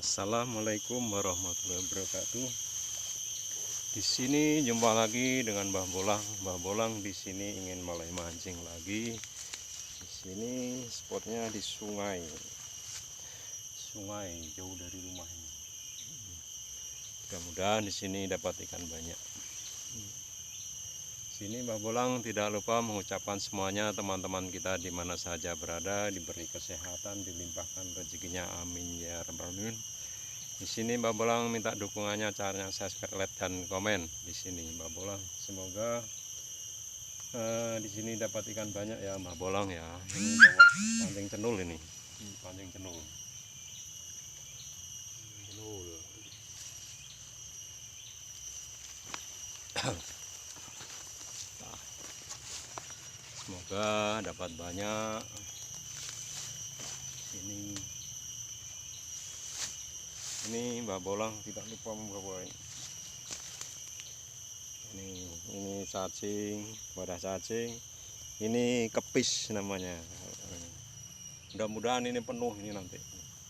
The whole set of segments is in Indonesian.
Assalamualaikum warahmatullahi wabarakatuh. Di sini jumpa lagi dengan Mbah Bolang. Mbah Bolang di sini ingin mulai mancing lagi. Di sini spotnya di sungai. Sungai jauh dari rumah ini. Mudah-mudahan di sini dapat ikan banyak. Sini Mbah Bolang tidak lupa mengucapkan semuanya teman-teman kita di mana saja berada diberi kesehatan, dilimpahkan rezekinya, amin ya rabbal alamin. Di sini Mbah Bolang minta dukungannya, caranya subscribe, like, dan komen. Di sini Mbah Bolang semoga di sini dapat ikan banyak ya Mbah Bolang ya. Ini bawa pancing cenul ini pancing cenul. Semoga dapat banyak. Ini Mbah Bolang tidak lupa membawa ini cacing, wadah cacing. Ini kepis namanya. Mudah-mudahan ini penuh, ini nanti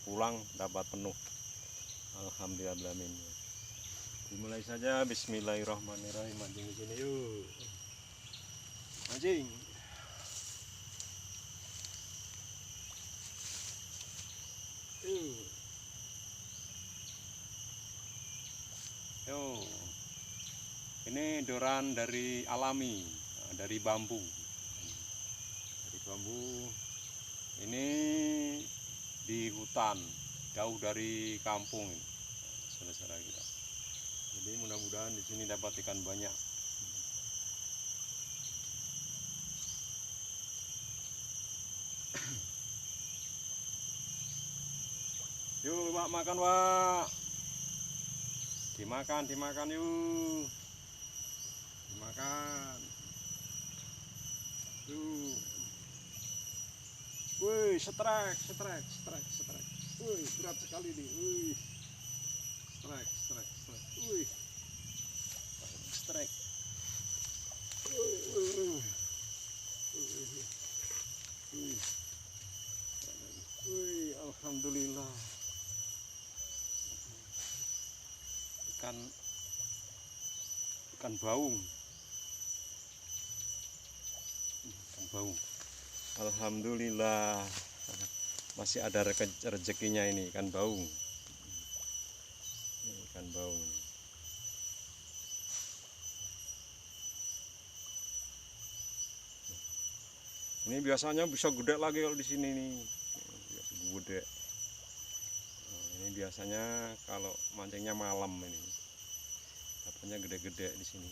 pulang dapat penuh. Alhamdulillahirrahmanirrahim. Dimulai saja, bismillahirrahmanirrahim. Mancing di sini yuk. Mancing. Yo. Ini doran dari alami, dari bambu. Dari bambu. Ini di hutan, jauh dari kampung, saudara-saudara kita. Jadi mudah-mudahan di sini dapat ikan banyak. Yuk Wak, makan Wak. Dimakan yuk. Dimakan. Yuk. Wih, setrek. Wih, berat sekali nih. Wih. Setrek. Wih. Setrek. Wih, alhamdulillah. Ikan baung. Alhamdulillah masih ada rezekinya ini ikan baung. Ikan baung. Ini biasanya bisa gede lagi kalau di sini nih. Gede. Ini biasanya kalau mancingnya malam ini. Dapatnya gede-gede di sini.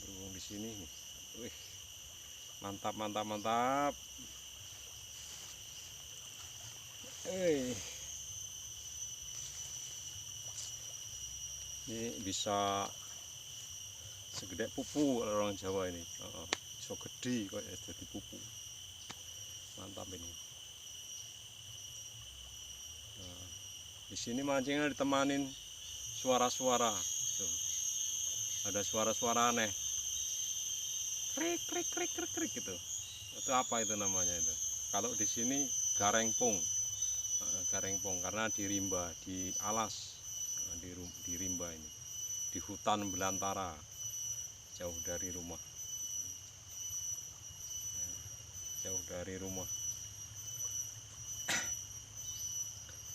Berhubung di sini nih. Wih. Mantap. Ini bisa segede pupu orang Jawa ini. So gede kok jadi pupu. Mantap ini. Nah, di sini mancingnya ditemanin suara-suara. Tuh. Ada suara-suara aneh. Krik gitu. Itu apa itu namanya itu? Kalau di sini garengpong. Garengpong karena di rimba, di alas, di rimba ini. Di hutan belantara. Jauh dari rumah.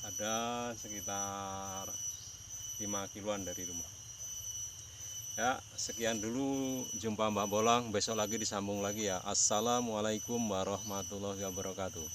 Ada sekitar 5 kiloan dari rumah. Ya, sekian dulu, jumpa Mbah Bolang, besok lagi disambung lagi ya. Assalamualaikum warahmatullahi wabarakatuh.